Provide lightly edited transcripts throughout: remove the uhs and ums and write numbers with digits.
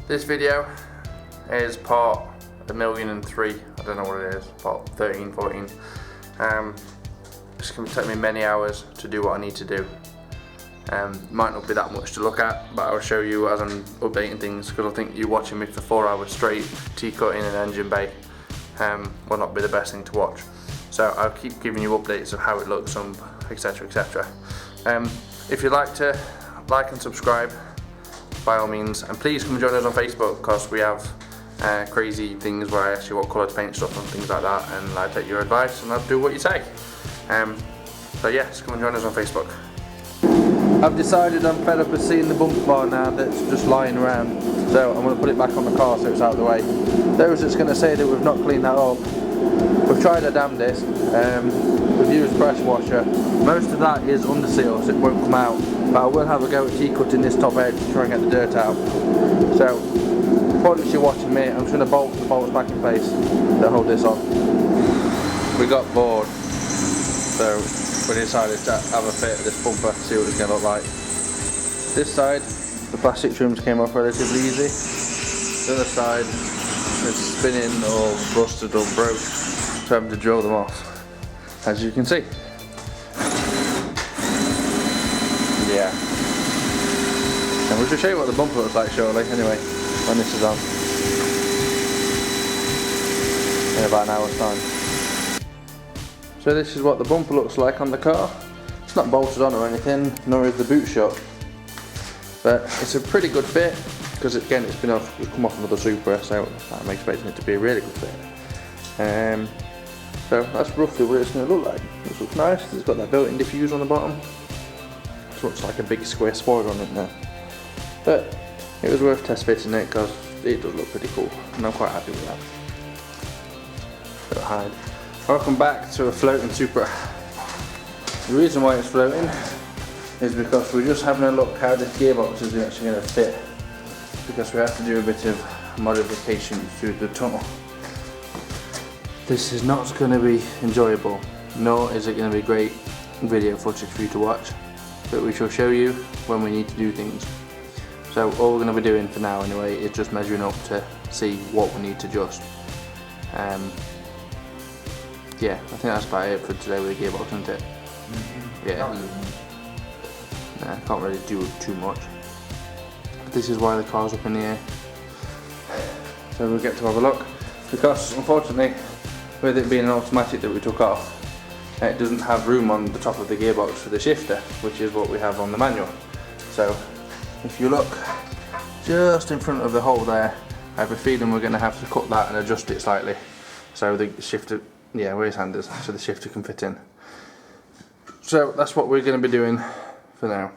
This video is part 1,000,003, I don't know what it is, part 13, 14. It's going to take me many hours to do what I need to do. Might not be that much to look at, but I'll show you as I'm updating things, because I think you watching me for 4 hours straight T-cutting an engine bay will not be the best thing to watch. So I'll keep giving you updates of how it looks, etc, etc. If you'd like to like and subscribe, by all means, and please come join us on Facebook, because we have crazy things where I ask you what colour to paint stuff and things like that, and I take your advice and I'll do what you say. So yes, come and join us on Facebook. I've decided I'm fed up of seeing the bumper bar now that's just lying around, so I'm going to put it back on the car so it's out of the way. Those that's going to say that we've not cleaned that up, we've tried our damnedest. We've used pressure washer. Most of that is under seal, so it won't come out, but I will have a go at T-cutting this top edge to try and get the dirt out. So, while you're watching me, I'm just going to bolt the bolts back in place to hold this on. We got bored, so we decided to have a fit at this bumper, see what it's going to look like. This side, the plastic trims came off relatively easy. The other side is spinning or busted or broke, so I'm having to drill them off, as you can see. Yeah. And we'll just show you what the bumper looks like shortly, anyway, when this is on. In about an hour's time. So this is what the bumper looks like on the car. It's not bolted on or anything, nor is the boot shut. But it's a pretty good fit, because again it's come off another Supra, so I'm expecting it to be a really good fit. So that's roughly what it's going to look like. It looks nice, it's got that built-in diffuser on the bottom. It looks like a big square spoiler on it now. But it was worth test fitting it, because it does look pretty cool, and I'm quite happy with that. Little hide. Welcome back to a floating Supra. The reason why it's floating is because we're just having a look how this gearbox is actually going to fit, because we have to do a bit of modification to the tunnel. This is not going to be enjoyable, nor is it going to be great video footage for you to watch, but we shall show you when we need to do things. So all we're going to be doing for now anyway is just measuring up to see what we need to adjust. Yeah, I think that's about it for today with the gearbox, isn't it? Yeah. Nah, can't really do too much. But this is why the car's up in the air. So we'll get to have a look, because unfortunately, with it being an automatic that we took off, it doesn't have room on the top of the gearbox for the shifter, which is what we have on the manual. So if you look just in front of the hole there, I have a feeling we're going to have to cut that and adjust it slightly, so the shifter, yeah, where his hand is, so the shifter can fit in. So that's what we're going to be doing for now.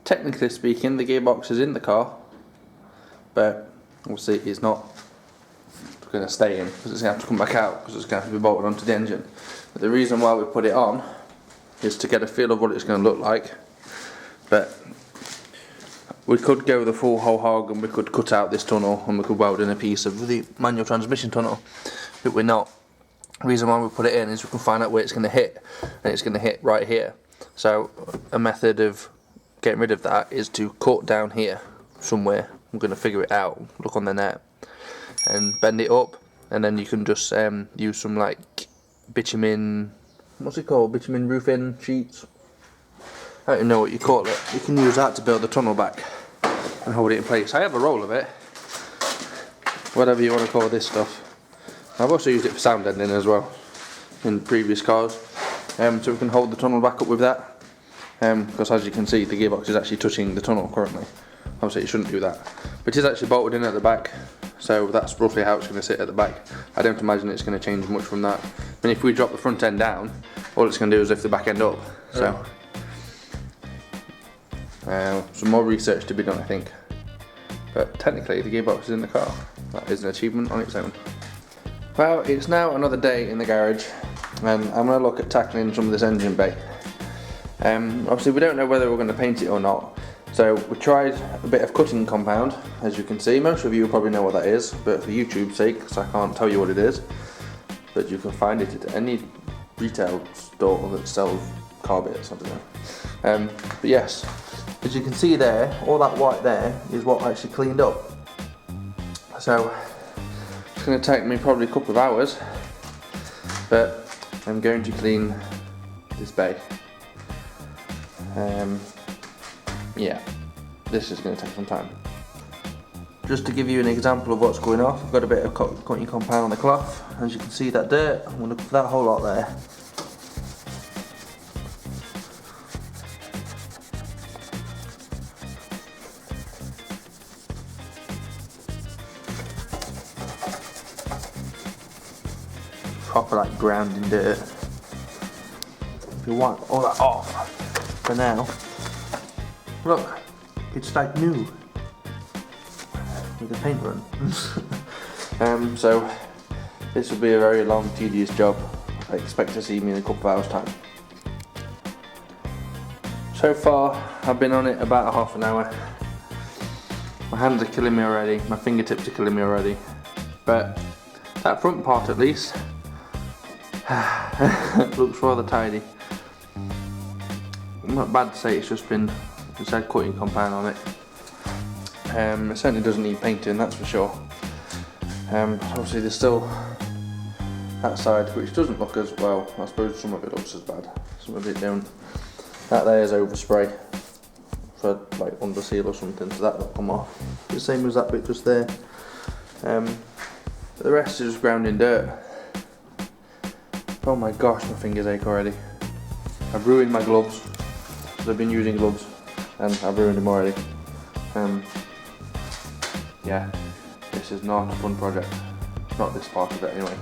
Technically speaking, the gearbox is in the car, but obviously it's not going to stay in, because it's going to have to come back out, because it's going to have to be bolted onto the engine. But the reason why we put it on is to get a feel of what it's going to look like. But we could go the full whole hog, and we could cut out this tunnel, and we could weld in a piece of the manual transmission tunnel, but we're not. The reason why we put it in is we can find out where it's going to hit, and it's going to hit right here. So a method of getting rid of that is to cut down here somewhere. I'm going to figure it out, look on the net, and bend it up, and then you can just use some like bitumen, what's it called, bitumen roofing sheets, I don't even know what you call it. You can use that to build the tunnel back and hold it in place. I have a roll of it, whatever you want to call this stuff. I've also used it for sound deadening as well in previous cars, so we can hold the tunnel back up with that, because as you can see the gearbox is actually touching the tunnel currently. Obviously you shouldn't do that, but it is actually bolted in at the back, so that's roughly how it's going to sit at the back. I don't imagine it's going to change much from that. I mean, if we drop the front end down, all it's going to do is lift the back end up. So some more research to be done, I think, but technically the gearbox is in the car. That is an achievement on its own. Well, it's now another day in the garage, and I'm going to look at tackling some of this engine bay. Obviously we don't know whether we're going to paint it or not, so we tried a bit of cutting compound, as you can see. Most of you will probably know what that is, but for YouTube's sake, because I can't tell you what it is, but you can find it at any retail store that sells car bits, I don't know. But yes, As you can see there, all that white there is what I actually cleaned up. So it's going to take me probably a couple of hours, but I'm going to clean this bay. Yeah, this is going to take some time. Just to give you an example of what's going off, I've got a bit of coating compound on the cloth. As you can see, that dirt, I'm going to put that whole lot there. Proper like grounding dirt. If you wipe all that off for now, look, it's like new with the paint run. So this will be a very long, tedious job. I expect to see me in a couple of hours time. So far I've been on it about half an hour. My hands are killing me already, my fingertips are killing me already, but that front part at least looks rather tidy. Not bad to say, it's had coating compound on it. It certainly doesn't need painting, that's for sure. Obviously there's still that side which doesn't look as well. I suppose some of it looks as bad, some of it don't. That there is overspray for like under seal or something, so that will come off. The same as that bit just there. But the rest is just grounding dirt. Oh my gosh, my fingers ache already. I've ruined my gloves. I've been using gloves and I've ruined them already. Yeah, this is not a fun project. Not this part of it anyway.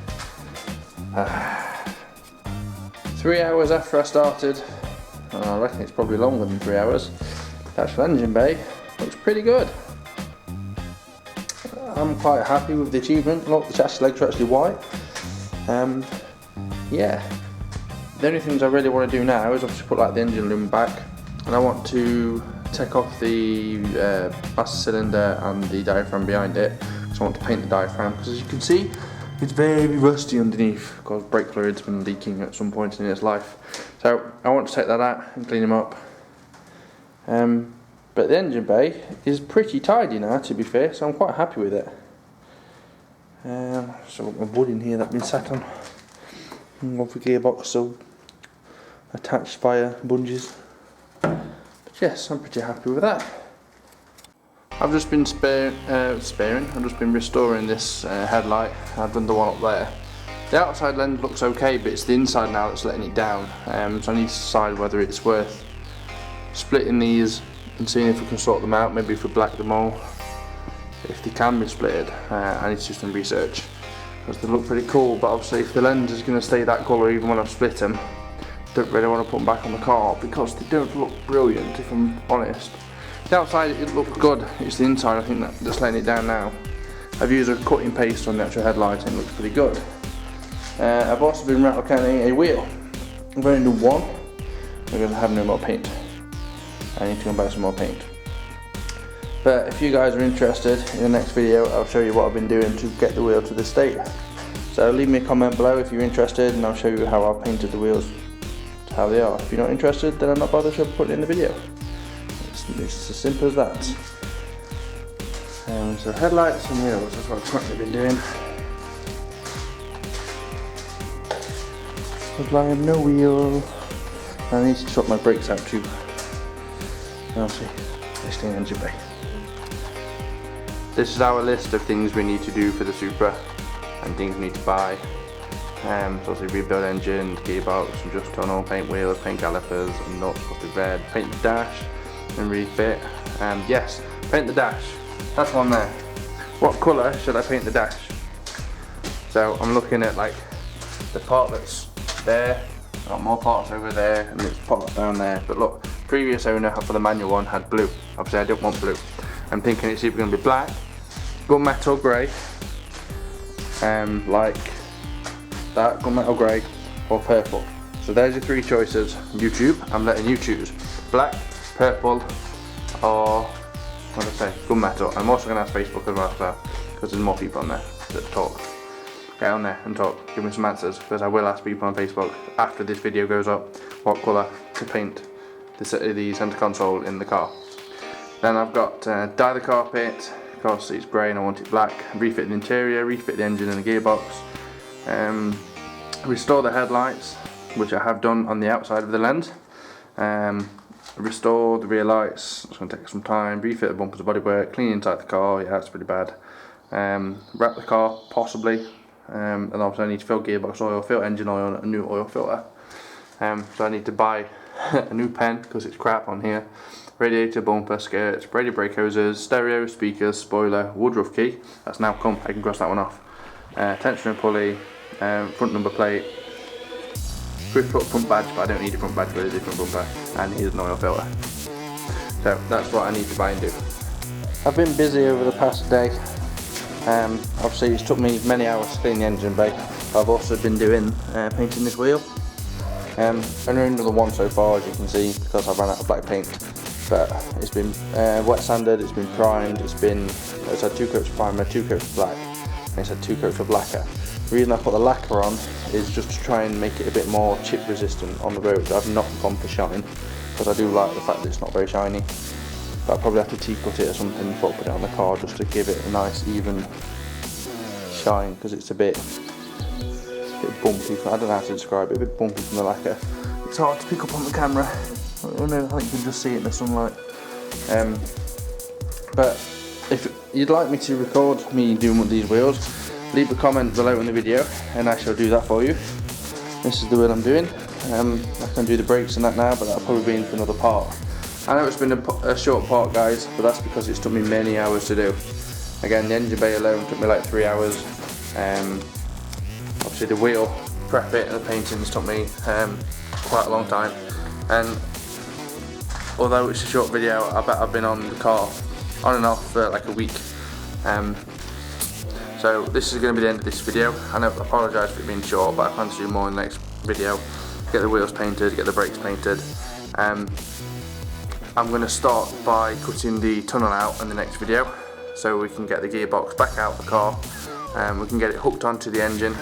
3 hours after I started, and I reckon it's probably longer than 3 hours, the actual engine bay looks pretty good. I'm quite happy with the achievement. Look, the chassis legs are actually white. Yeah, the only things I really want to do now is obviously put like the engine loom back, and I want to take off the master cylinder and the diaphragm behind it, because I want to paint the diaphragm, because as you can see it's very rusty underneath because brake fluid's been leaking at some point in its life. So I want to take that out and clean them up. But the engine bay is pretty tidy now, to be fair, so I'm quite happy with it. So I've got my wood in here that's been sat on. Off the gearbox, so attached via bungees. But yes, I'm pretty happy with that. I've just been I've just been restoring this headlight. I've done the one up there. The outside lens looks okay, but it's the inside now that's letting it down. So I need to decide whether it's worth splitting these and seeing if we can sort them out. Maybe if we black them all, if they can be splitted. I need to do some research, because they look pretty cool, but obviously if the lens is going to stay that colour even when I've split them, I don't really want to put them back on the car because they don't look brilliant, if I'm honest. The outside it looks good, it's the inside I think that's letting it down now. I've used a cutting paste on the actual headlight and it looks pretty good. I've also been rattle canning a wheel. I've only done one because I have no more paint. I need to go and buy some more paint. But if you guys are interested, in the next video I'll show you what I've been doing to get the wheel to this state. So leave me a comment below if you're interested, and I'll show you how I painted the wheels to how they are. If you're not interested, then I'm not bothered to put it in the video. It's as simple as that. So headlights and wheels, that's what I've currently been doing. Applying no wheel. I need to swap my brakes out too. Obviously, this thing engine bay. This is our list of things we need to do for the Supra and things we need to buy. So obviously rebuild engine, gearbox, adjust tunnel, paint wheels, paint calipers, and nuts, obviously red, paint the dash and refit. Yes, paint the dash. That's one there. What colour should I paint the dash? So I'm looking at like the part that's there. I've got more parts over there and there's parts down there. But look, previous owner for the manual one had blue. Obviously I don't want blue. I'm thinking it's either going to be black, gunmetal grey, like that, gunmetal grey, or purple. So there's your three choices. YouTube, I'm letting you choose. Black, purple, or what did I say? Gunmetal. I'm also going to ask Facebook as well, so, because there's more people on there that talk. Get on there and talk. Give me some answers, because I will ask people on Facebook after this video goes up what colour to paint the centre console in the car. Then I've got dye the carpet, because it's grey and I want it black, refit the interior, refit the engine and the gearbox, restore the headlights, which I have done on the outside of the lens, restore the rear lights, it's going to take some time, refit the bumpers, bodywork, clean inside the car, yeah that's pretty bad, wrap the car possibly, and obviously I need to fill gearbox oil, fill engine oil and a new oil filter. So I need to buy a new pen because it's crap on here, radiator, bumper, skirts, radio brake hoses, stereo, speakers, spoiler, woodruff key, that's now come, I can cross that one off, tensioner and pulley, front number plate, quick put front badge, but I don't need a front badge for a different bumper, and here's an oil filter. So that's what I need to buy and do. I've been busy over the past day. Obviously it's took me many hours to clean the engine bay. I've also been doing painting this wheel. Only another one so far, as you can see, because I've run out of black paint. But it's been wet sanded, it's been primed, it's had 2 coats of primer, 2 coats of black, and it's had 2 coats of lacquer. The reason I put the lacquer on is just to try and make it a bit more chip resistant on the road. I've not gone for shine, because I do like the fact that it's not very shiny. But I'll probably have to tea-cut it or something before I put it on the car, just to give it a nice even shine, because it's a bit bumpy. I don't know how to describe it, a bit bumpy from the lacquer. It's hard to pick up on the camera. I think you can just see it in the sunlight. But if you'd like me to record me doing these wheels, leave a comment below in the video and I shall do that for you. This is the wheel I'm doing. I can do the brakes and that now, but that'll probably be in for another part. I know it's been a short part, guys, but that's because it's took me many hours to do. Again, the engine bay alone took me like 3 hours. Obviously the wheel, prep it and the paintings took me quite a long time. And although it's a short video, I bet I've been on the car on and off for like a week. So this is going to be the end of this video. I apologise for it being short, but I plan to do more in the next video. Get the wheels painted, get the brakes painted. I'm going to start by cutting the tunnel out in the next video, so we can get the gearbox back out of the car, we can get it hooked onto the engine,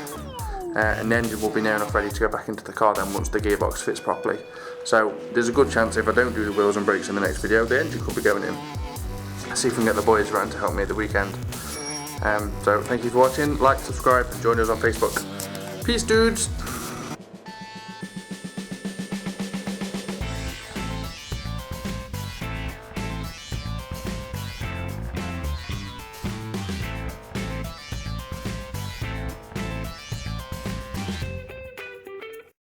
and the engine will be near enough ready to go back into the car then once the gearbox fits properly. So there's a good chance if I don't do the wheels and brakes in the next video, the engine could be going in. Let's see if we can get the boys around to help me at the weekend. So thank you for watching, like, subscribe and join us on Facebook. Peace dudes!